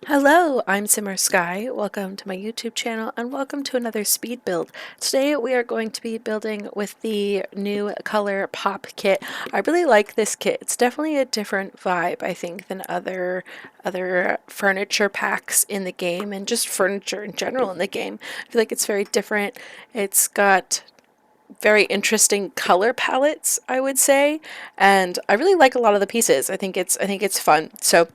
Hello, I'm Simmer Sky. Welcome to my YouTube channel and welcome to another speed build. Today we are going to be building with the new color pop kit. I really like this kit. It's definitely a different vibe, I think, than other furniture packs in the game and just furniture in general in the game. I feel like it's very different. It's got very interesting color palettes, I would say, and I really like a lot of the pieces. I think it's fun. So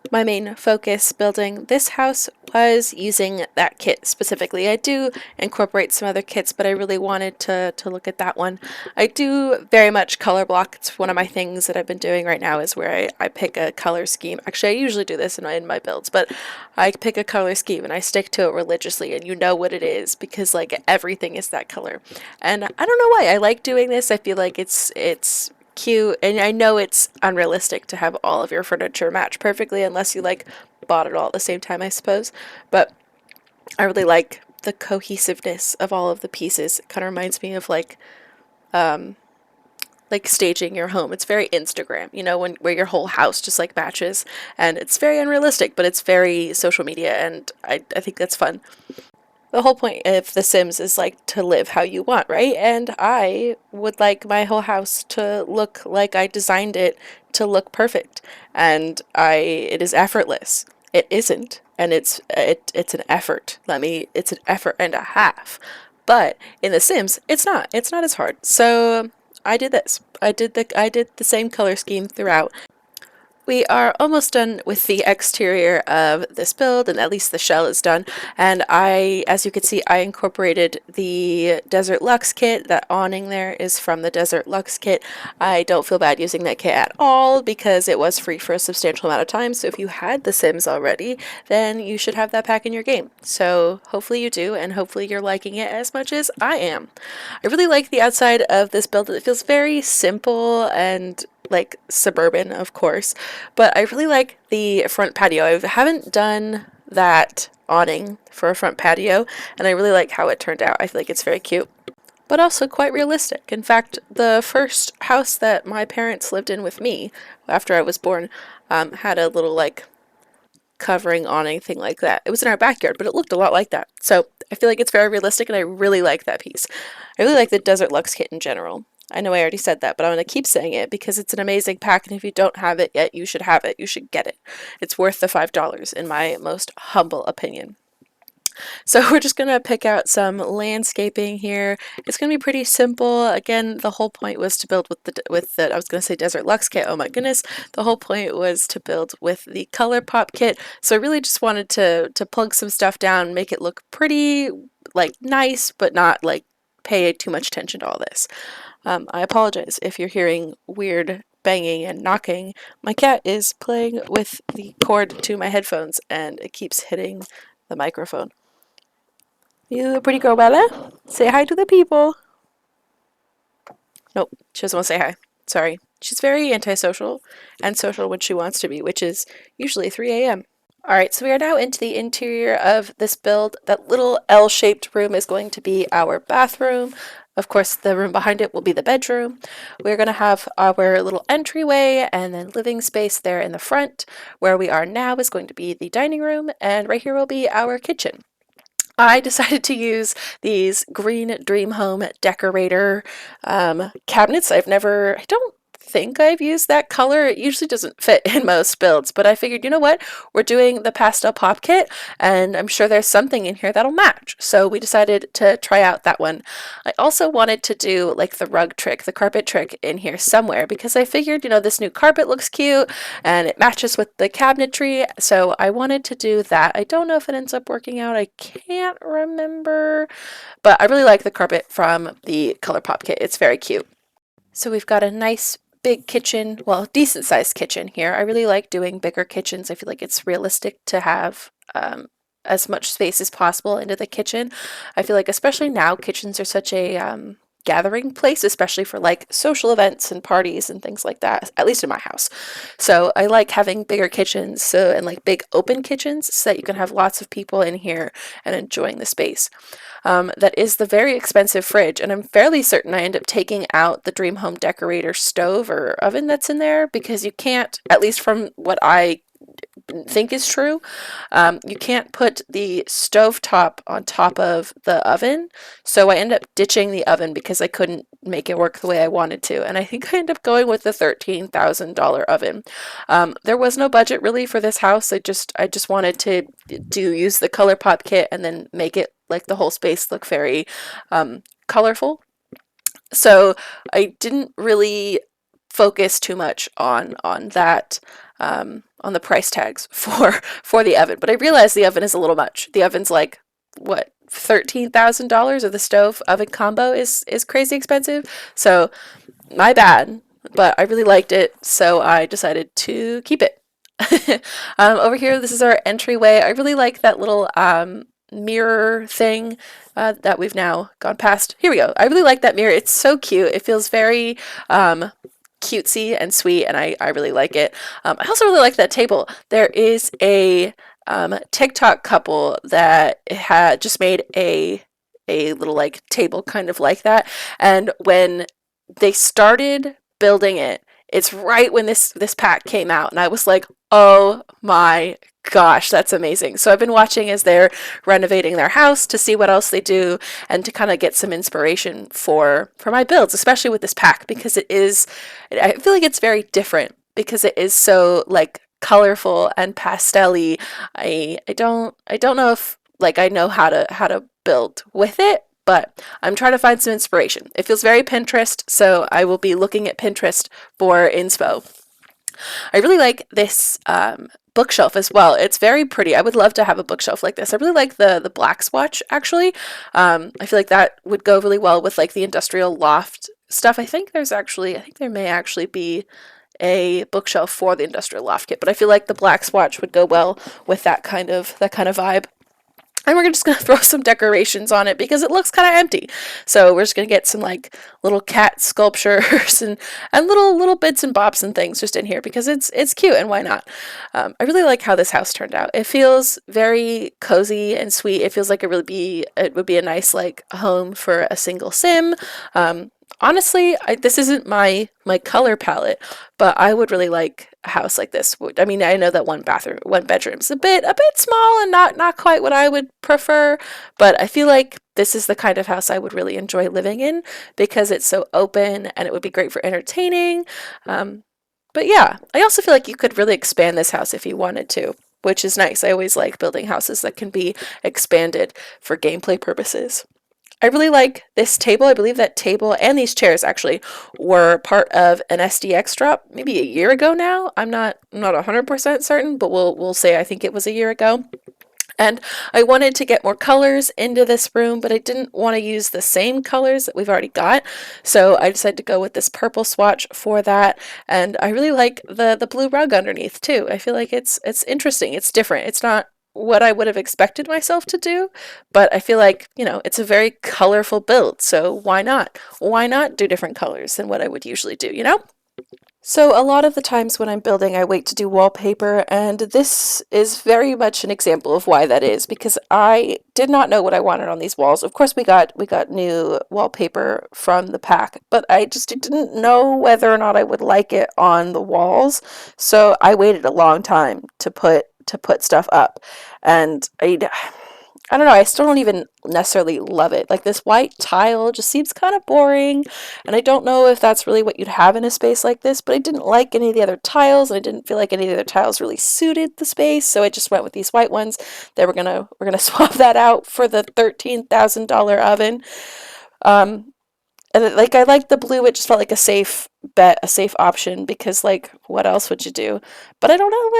my main focus building this house was using that kit specifically. I do incorporate some other kits, but I really wanted to look at that one. I do very much color block. It's one of my things that I've been doing right now is where I pick a color scheme. Actually, I usually do this in my builds, but I pick a color scheme and I stick to it religiously, and you know what it is because like everything is that color. And I don't know why I like doing this. I feel like it's cute, and I know it's unrealistic to have all of your furniture match perfectly unless you like bought it all at the same time, I suppose. But I really like the cohesiveness of all of the pieces. It kind of reminds me of like staging your home. It's very Instagram, you know, when where your whole house just like matches, and it's very unrealistic, but it's very social media, and I think that's fun. The whole point of The Sims is like to live how you want, right? And I would like my whole house to look like I designed it to look perfect. And it is effortless. It isn't, and it's an effort. It's an effort and a half. But in The Sims, it's not. It's not as hard. So I did this. I did the same color scheme throughout. We are almost done with the exterior of this build, and at least the shell is done. And as you can see, I incorporated the Desert Luxe kit. That awning there is from the Desert Luxe kit. I don't feel bad using that kit at all because it was free for a substantial amount of time. So if you had The Sims already, then you should have that pack in your game. So hopefully you do, and hopefully you're liking it as much as I am. I really like the outside of this build. It feels very simple and like suburban, of course, but I really like the front patio. I haven't done that awning for a front patio, and I really like how it turned out. I feel like it's very cute, but also quite realistic. In fact, the first house that my parents lived in with me after I was born had a little like covering awning thing like that. It was in our backyard, but it looked a lot like that. So I feel like it's very realistic, and I really like that piece. I really like the Desert Luxe kit in general. I know I already said that, but I'm going to keep saying it because it's an amazing pack, and if you don't have it yet, you should have it. You should get it. It's worth the $5 in my most humble opinion. So we're just going to pick out some landscaping here. It's going to be pretty simple. Again, the whole point was to build with the I was going to say Desert Luxe kit. Oh my goodness. The whole point was to build with the Color Pop kit. So I really just wanted to plug some stuff down, make it look pretty, like nice, but not like pay too much attention to all this. I apologize if you're hearing weird banging and knocking. My cat is playing with the cord to my headphones and it keeps hitting the microphone. You a pretty girl, Bella? Say hi to the people. Nope, she doesn't want to say hi. Sorry. She's very antisocial and social when she wants to be, which is usually 3 a.m. Alright, so we are now into the interior of this build. That little L-shaped room is going to be our bathroom. Of course, the room behind it will be the bedroom. We're going to have our little entryway and then living space there in the front. Where we are now is going to be the dining room, and right here will be our kitchen. I decided to use these green Dream Home decorator cabinets. I don't think I've used that color. It usually doesn't fit in most builds, but I figured, you know what? We're doing the pastel pop kit, and I'm sure there's something in here that'll match. So we decided to try out that one. I also wanted to do like the rug trick, the carpet trick in here somewhere because I figured, you know, this new carpet looks cute and it matches with the cabinetry. So I wanted to do that. I don't know if it ends up working out. I can't remember, but I really like the carpet from the ColourPop kit. It's very cute. So we've got a nice big kitchen, well, decent sized kitchen here. I really like doing bigger kitchens. I feel like it's realistic to have as much space as possible into the kitchen. I feel like especially now, kitchens are such a gathering place, especially for like social events and parties and things like that, at least in my house. So I like having bigger kitchens and like big open kitchens so that you can have lots of people in here and enjoying the space. That is the very expensive fridge, and I'm fairly certain I end up taking out the Dream Home Decorator stove or oven that's in there because you can't, at least from what I think is true. You can't put the stovetop on top of the oven, so I ended up ditching the oven because I couldn't make it work the way I wanted to, and I think I ended up going with the $13,000 oven. There was no budget really for this house. I just wanted to use the ColourPop kit and then make it like the whole space look very colorful. So I didn't really focus too much on that, on the price tags for the oven. But I realized the oven is a little much. The oven's like what, $13,000, or the stove oven combo is crazy expensive. So my bad, but I really liked it, so I decided to keep it. Over here, this is our entryway. I really like that little mirror thing that we've now gone past. Here we go. I really like that mirror. It's so cute. It feels very cutesy and sweet, and I really like it. I also really like that table. There is a TikTok couple that had just made a little like table kind of like that, and when they started building it, it's right when this pack came out, and I was like, oh my gosh, that's amazing. So I've been watching as they're renovating their house to see what else they do and to kind of get some inspiration for my builds, especially with this pack, because I feel like it's very different because it is so like colorful and pastel-y. I don't know if like I know how to build with it, but I'm trying to find some inspiration. It feels very Pinterest, so I will be looking at Pinterest for inspo. I really like this bookshelf as well. It's very pretty. I would love to have a bookshelf like this. I really like the black swatch, actually. I feel like that would go really well with like the industrial loft stuff. I think there may actually be a bookshelf for the industrial loft kit, but I feel like the black swatch would go well with that kind of vibe. And we're just going to throw some decorations on it because it looks kind of empty. So we're just going to get some like little cat sculptures and little bits and bobs and things just in here because it's cute, and why not? I really like how this house turned out. It feels very cozy and sweet. It feels like it would be a nice like home for a single sim. Honestly, this isn't my color palette, but I would really like a house like this. I mean, I know that one bedroom's a bit small and not quite what I would prefer, but I feel like this is the kind of house I would really enjoy living in because it's so open and it would be great for entertaining. But yeah, I also feel like you could really expand this house if you wanted to, which is nice. I always like building houses that can be expanded for gameplay purposes. I really like this table. I believe that table and these chairs actually were part of an SDX drop maybe a year ago now. I'm not 100% certain, but we'll say I think it was a year ago. And I wanted to get more colors into this room, but I didn't want to use the same colors that we've already got. So I decided to go with this purple swatch for that. And I really like the blue rug underneath too. I feel like it's interesting. It's different. It's not what I would have expected myself to do, but I feel like, it's a very colorful build. So why not? Why not do different colors than what I would usually do? So a lot of the times when I'm building, I wait to do wallpaper, and this is very much an example of why that is, because I did not know what I wanted on these walls. Of course, we got new wallpaper from the pack, but I just didn't know whether or not I would like it on the walls. So I waited a long time to put stuff up, and I don't know, I still don't even necessarily love it. Like this white tile just seems kind of boring, and I don't know if that's really what you'd have in a space like this, but I didn't like any of the other tiles, and I didn't feel like any of the other tiles really suited the space, so I just went with these white ones. Then we're gonna swap that out for the $13,000 oven. And like I liked the blue, it just felt like a safe bet, a safe option, because like what else would you do? But I don't know,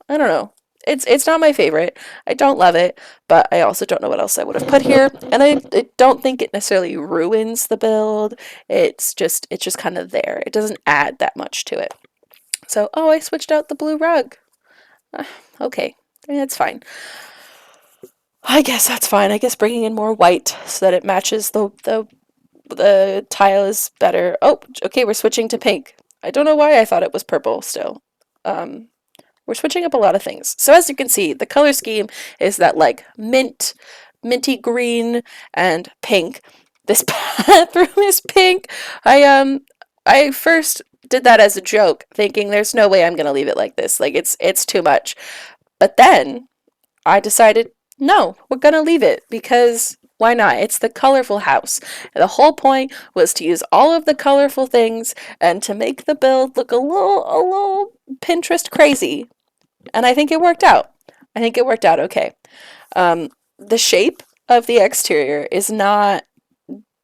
I don't know. It's not my favorite. I don't love it, but I also don't know what else I would have put here. And I don't think it necessarily ruins the build. It's just kind of there. It doesn't add that much to it. So, oh, I switched out the blue rug. Okay, I mean, that's fine. I guess that's fine. I guess bringing in more white so that it matches the tile is better. Oh, okay, we're switching to pink. I don't know why I thought it was purple still. We're switching up a lot of things. So as you can see, the color scheme is that like minty green and pink. This bathroom is pink. I first did that as a joke, thinking there's no way I'm going to leave it like this. Like it's too much. But then I decided, no, we're going to leave it because why not? It's the colorful house. And the whole point was to use all of the colorful things and to make the build look a little Pinterest crazy. And I think it worked out. I think it worked out okay. The shape of the exterior is not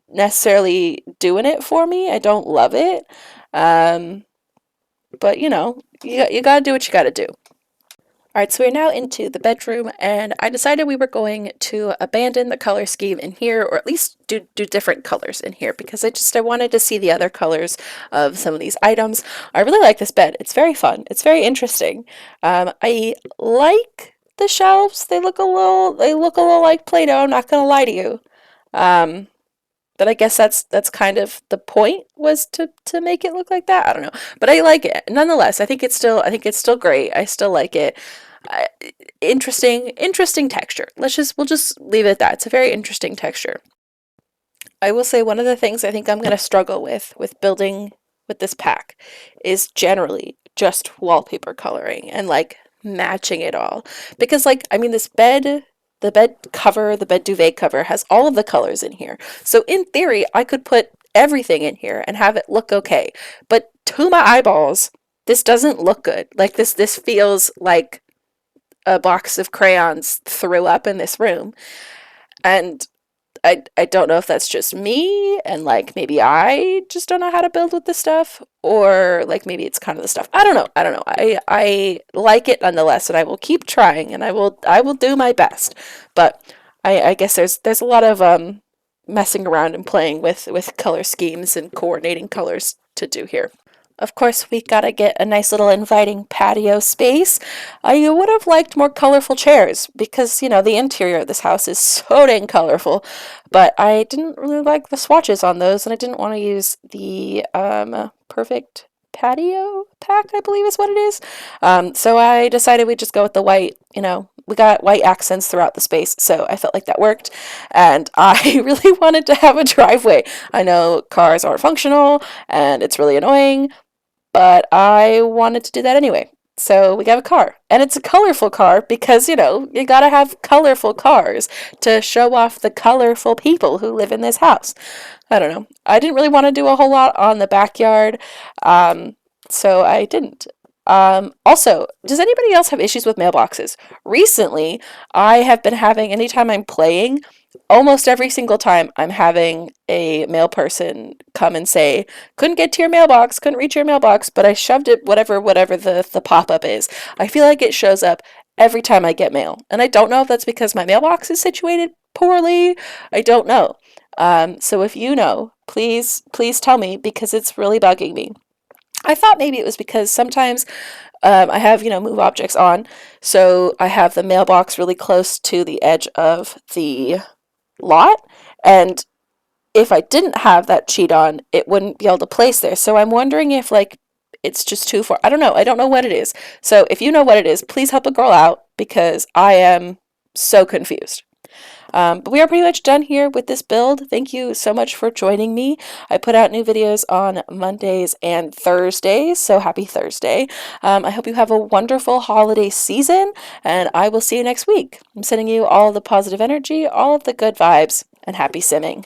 necessarily doing it for me. I don't love it. But you know, you gotta do what you gotta do. Alright, so we're now into the bedroom, and I decided we were going to abandon the color scheme in here, or at least do different colors in here, because I wanted to see the other colors of some of these items. I really like this bed. It's very fun. It's very interesting. I like the shelves. They look a little like Play-Doh, I'm not gonna lie to you. But I guess that's kind of the point, was to make it look like that. I don't know, but I like it nonetheless. I think it's still great. I still like it. Uh, interesting texture. We'll just leave it at that. It's a very interesting texture. I will say one of the things I think I'm going to struggle with building with this pack is generally just wallpaper coloring and like matching it all, because like I mean the bed cover, the bed duvet cover has all of the colors in here. So in theory, I could put everything in here and have it look okay. But to my eyeballs, this doesn't look good. Like this feels like a box of crayons threw up in this room. And I don't know if that's just me and like maybe I just don't know how to build with this stuff, or like maybe it's kind of the stuff. I don't know. I like it nonetheless, and I will keep trying, and I will do my best. But I guess there's a lot of messing around and playing with color schemes and coordinating colors to do here. Of course, we gotta get a nice little inviting patio space. I would have liked more colorful chairs because, you know, the interior of this house is so dang colorful, but I didn't really like the swatches on those, and I didn't want to use the perfect patio pack, I believe is what it is. So I decided we'd just go with the white, you know, we got white accents throughout the space, so I felt like that worked. And I really wanted to have a driveway. I know cars aren't functional, and it's really annoying, but I wanted to do that anyway. So we got a car. And it's a colorful car because, you know, you gotta have colorful cars to show off the colorful people who live in this house. I don't know. I didn't really want to do a whole lot on the backyard, so I didn't. Also, does anybody else have issues with mailboxes? Recently, I have been having, anytime I'm playing, almost every single time I'm having a mail person come and say, couldn't get to your mailbox, couldn't reach your mailbox, but I shoved it, whatever the pop-up is. I feel like it shows up every time I get mail. And I don't know if that's because my mailbox is situated poorly. I don't know. So if you know, please tell me, because it's really bugging me. I thought maybe it was because sometimes I have, you know, move objects on, so I have the mailbox really close to the edge of the lot, and if I didn't have that cheat on, it wouldn't be able to place there. So I'm wondering if like it's just too far. I don't know. I don't know what it is. So if you know what it is, please help a girl out because I am so confused. But we are pretty much done here with this build. Thank you so much for joining me. I put out new videos on Mondays and Thursdays, so happy Thursday. I hope you have a wonderful holiday season, and I will see you next week. I'm sending you all the positive energy, all of the good vibes, and happy simming.